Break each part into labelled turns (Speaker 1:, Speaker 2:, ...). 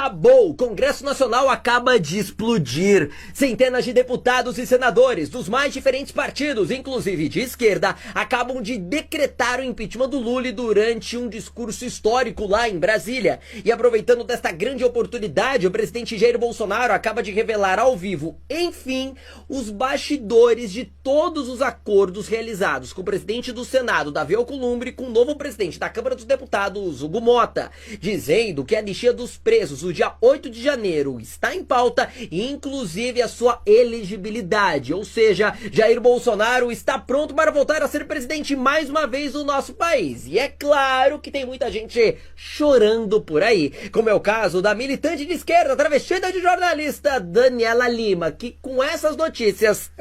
Speaker 1: Acabou! O Congresso Nacional acaba de explodir. Centenas de deputados e senadores dos mais diferentes partidos, inclusive de esquerda, acabam de decretar o impeachment do Lula durante um discurso histórico lá em Brasília. E aproveitando desta grande oportunidade, o presidente Jair Bolsonaro acaba de revelar ao vivo, enfim, os bastidores de todos os acordos realizados com o presidente do Senado, Davi Alcolumbre, e com o novo presidente da Câmara dos Deputados, Hugo Mota, dizendo que a anistia dos presos no dia 8 de janeiro está em pauta, inclusive a sua elegibilidade, ou seja, Jair Bolsonaro está pronto para voltar a ser presidente mais uma vez do nosso país. E é claro que tem muita gente chorando por aí, como é o caso da militante de esquerda travestida de jornalista Daniela Lima, que com essas notícias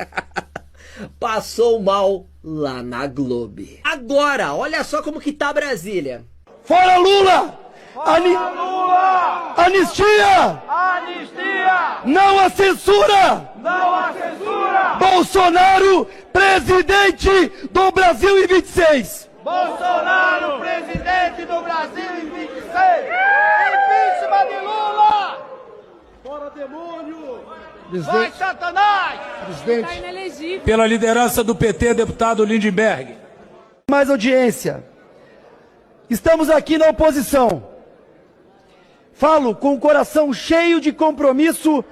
Speaker 1: passou mal lá na Globo. Agora, olha só como que tá Brasília.
Speaker 2: Fora Lula!
Speaker 3: Lula!
Speaker 2: Anistia!
Speaker 3: Anistia!
Speaker 2: Não à censura!
Speaker 3: Não à censura!
Speaker 2: Bolsonaro, presidente do Brasil em 26!
Speaker 3: Bolsonaro, presidente do Brasil em 26! Impeachment de Lula!
Speaker 2: Fora demônio!
Speaker 3: Vai, Satanás!
Speaker 2: Presidente.
Speaker 4: Pela liderança do PT, deputado Lindbergh.
Speaker 2: Mais audiência. Estamos aqui na oposição. Falo com o coração cheio de compromisso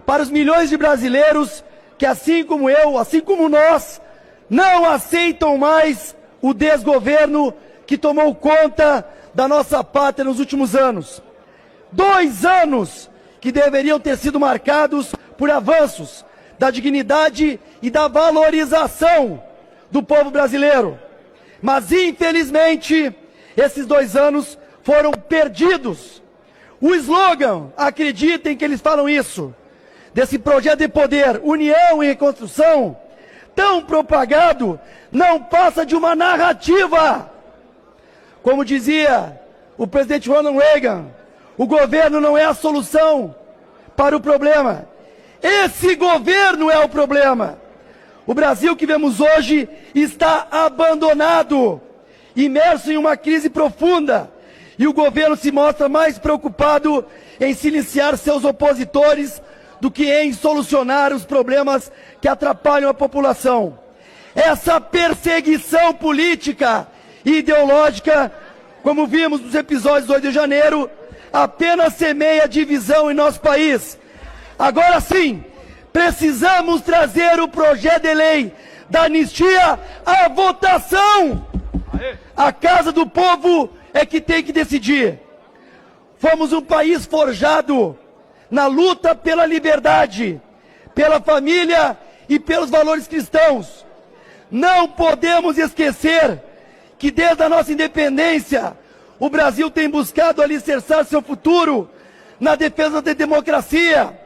Speaker 2: para os milhões de brasileiros que, assim como eu, assim como nós, não aceitam mais o desgoverno que tomou conta da nossa pátria nos últimos anos. 2 anos que deveriam ter sido marcados por avanços da dignidade e da valorização do povo brasileiro. Mas, infelizmente, esses 2 anos foram perdidos. O slogan, acreditem que eles falam isso, desse projeto de poder, união e reconstrução, tão propagado, não passa de uma narrativa. Como dizia o presidente Ronald Reagan, o governo não é a solução para o problema. Esse governo é o problema. O Brasil que vemos hoje está abandonado, imerso em uma crise profunda, e o governo se mostra mais preocupado em silenciar seus opositores do que em solucionar os problemas que atrapalham a população. Essa perseguição política e ideológica, como vimos nos episódios do 8 de janeiro, apenas semeia divisão em nosso país. Agora sim, precisamos trazer o projeto de lei da anistia à votação. A Casa do Povo é que tem que decidir. Fomos um país forjado na luta pela liberdade, pela família e pelos valores cristãos. Não podemos esquecer que desde a nossa independência, o Brasil tem buscado alicerçar seu futuro na defesa da democracia,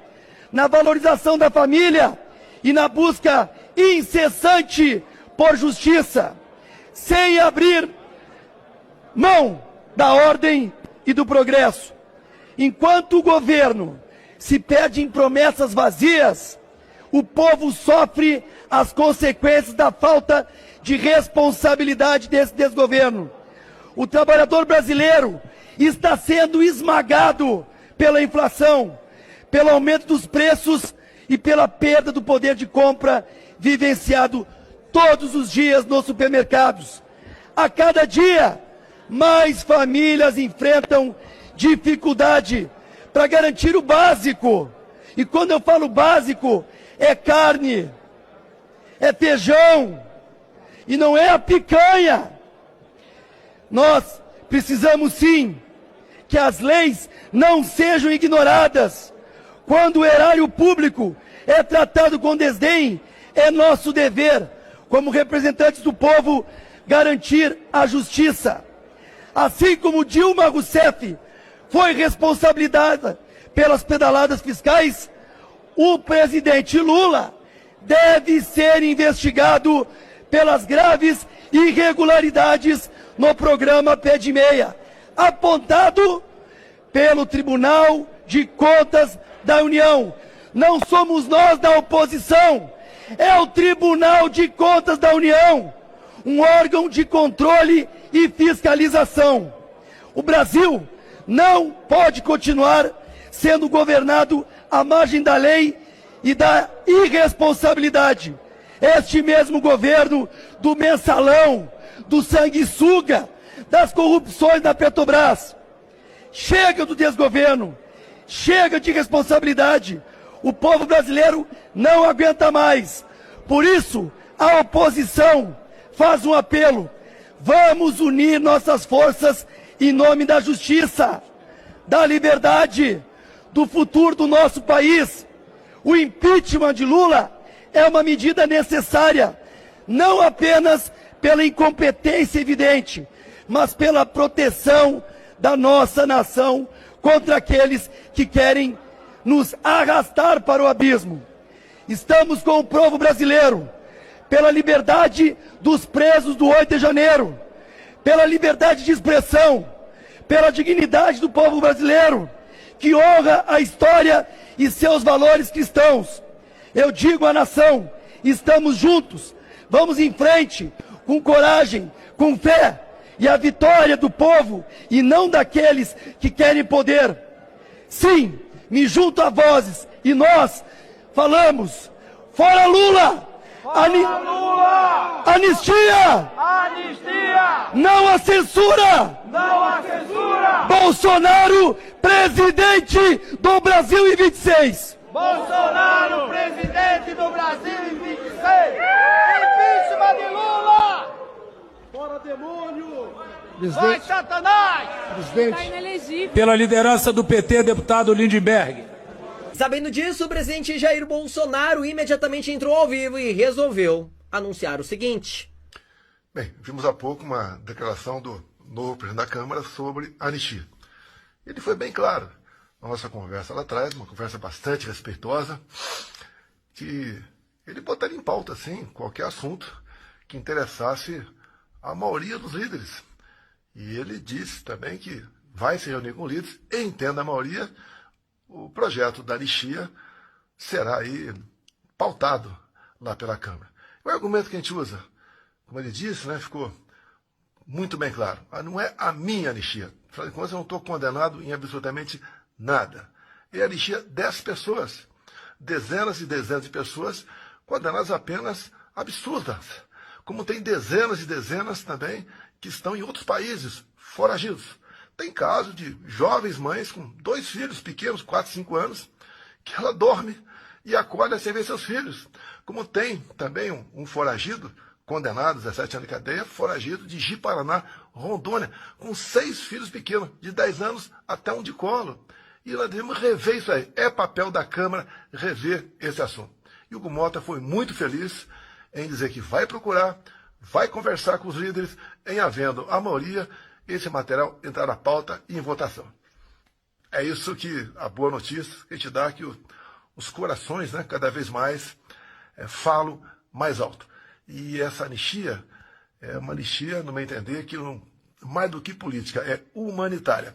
Speaker 2: na valorização da família e na busca incessante por justiça, sem abrir mão da ordem e do progresso. Enquanto o governo se perde em promessas vazias, o povo sofre as consequências da falta de responsabilidade desse desgoverno. O trabalhador brasileiro está sendo esmagado pela inflação, pelo aumento dos preços e pela perda do poder de compra vivenciado todos os dias nos supermercados. A cada dia, mais famílias enfrentam dificuldade para garantir o básico. E quando eu falo básico, é carne, é feijão, e não é a picanha. Nós precisamos sim que as leis não sejam ignoradas. Quando o erário público é tratado com desdém, é nosso dever, como representantes do povo, garantir a justiça. Assim como Dilma Rousseff foi responsabilizada pelas pedaladas fiscais, o presidente Lula deve ser investigado pelas graves irregularidades no programa Pé de Meia, apontado pelo Tribunal de Contas da União. Não somos nós da oposição, é o Tribunal de Contas da União, um órgão de controle e fiscalização. O Brasil não pode continuar sendo governado à margem da lei e da irresponsabilidade. Este mesmo governo do mensalão, do sanguessuga, das corrupções da Petrobras. Chega do desgoverno, chega de responsabilidade. O povo brasileiro não aguenta mais. Por isso, a oposição faz um apelo. Vamos unir nossas forças em nome da justiça, da liberdade, do futuro do nosso país. O impeachment de Lula é uma medida necessária, não apenas pela incompetência evidente, mas pela proteção da nossa nação contra aqueles que querem nos arrastar para o abismo. Estamos com o povo brasileiro, pela liberdade dos presos do 8 de janeiro, pela liberdade de expressão, pela dignidade do povo brasileiro, que honra a história e seus valores cristãos. Eu digo à nação, estamos juntos, vamos em frente, com coragem, com fé, e a vitória do povo, e não daqueles que querem poder. Sim, me junto a vozes, e nós falamos, fora Lula!
Speaker 3: Lula!
Speaker 2: Anistia!
Speaker 3: Anistia!
Speaker 2: Não à censura!
Speaker 3: Não à censura!
Speaker 2: Bolsonaro, presidente do Brasil em 26!
Speaker 3: Bolsonaro, presidente do Brasil em 26! Impeachment de Lula! Fora demônio! Vai, Satanás!
Speaker 5: Tá inelegível.
Speaker 4: Pela liderança do PT, deputado Lindbergh.
Speaker 1: Sabendo disso, o presidente Jair Bolsonaro imediatamente entrou ao vivo e resolveu anunciar o seguinte.
Speaker 6: Bem, vimos há pouco uma declaração do novo presidente da Câmara sobre a anistia. Ele foi bem claro na nossa conversa lá atrás, uma conversa bastante respeitosa, que ele botaria em pauta, sim, qualquer assunto que interessasse a maioria dos líderes. E ele disse também que vai se reunir com líderes, e entenda a maioria, o projeto da anistia será aí pautado lá pela Câmara. O argumento que a gente usa, como ele disse, né, ficou muito bem claro. Não é a minha anistia. Afinal de contas, eu não estou condenado em absolutamente nada. É a anistia 10 pessoas. Dezenas e dezenas de pessoas condenadas a penas absurdas. Como tem dezenas e dezenas também que estão em outros países, foragidos. Tem caso de jovens mães com 2 filhos pequenos, 4, 5 anos, que ela dorme e acorda sem ver seus filhos. Como tem também um foragido, condenado, 17 anos de cadeia, foragido de Ji-Paraná, Rondônia, com 6 filhos pequenos, de 10 anos até um de colo. E nós devemos rever isso aí. É papel da Câmara rever esse assunto. E o Hugo Mota foi muito feliz em dizer que vai procurar, vai conversar com os líderes, em havendo a maioria, esse material entrar na pauta e em votação. É isso que a boa notícia que a gente dá, que os corações, né, cada vez mais falam mais alto. E essa anistia é uma anistia, no meu entender, que mais do que política, é humanitária.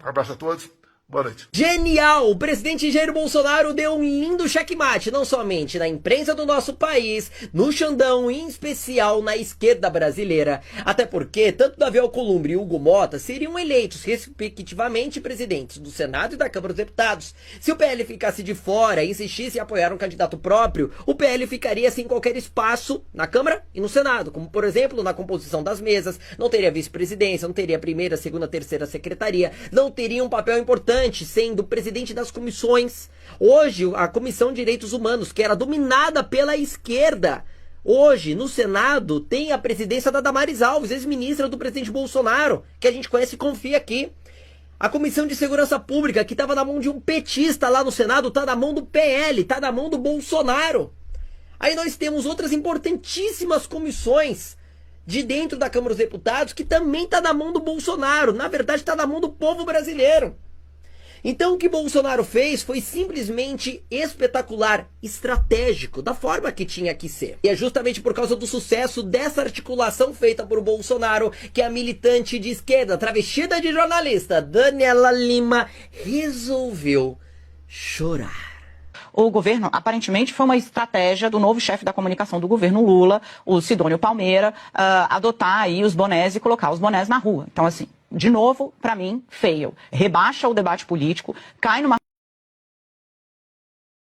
Speaker 6: Um abraço a todos. Boa noite.
Speaker 1: Genial! O presidente Jair Bolsonaro deu um lindo checkmate, não somente na imprensa do nosso país, no Xandão, em especial na esquerda brasileira. Até porque tanto Davi Alcolumbre e Hugo Mota seriam eleitos, respectivamente, presidentes do Senado e da Câmara dos Deputados. Se o PL ficasse de fora e insistisse em apoiar um candidato próprio, o PL ficaria sem qualquer espaço na Câmara e no Senado, como por exemplo na composição das mesas, não teria vice-presidência, não teria primeira, segunda, terceira secretaria, não teria um papel importante sendo presidente das comissões. Hoje, a Comissão de Direitos Humanos, que era dominada pela esquerda, hoje, no Senado, tem a presidência da Damares Alves, ex-ministra do presidente Bolsonaro, que a gente conhece e confia aqui. A Comissão de Segurança Pública, que estava na mão de um petista lá no Senado, está na mão do PL, está na mão do Bolsonaro. Aí nós temos outras importantíssimas comissões de dentro da Câmara dos Deputados, que também está na mão do Bolsonaro. Na verdade, está na mão do povo brasileiro. Então o que Bolsonaro fez foi simplesmente espetacular, estratégico, da forma que tinha que ser. E é justamente por causa do sucesso dessa articulação feita por Bolsonaro que a militante de esquerda, travestida de jornalista, Daniela Lima, resolveu chorar.
Speaker 7: O governo, aparentemente, foi uma estratégia do novo chefe da comunicação do governo Lula, o Sidônio Palmeira, adotar aí os bonés e colocar os bonés na rua. Então, assim, de novo, para mim, fail. Rebaixa o debate político, cai numa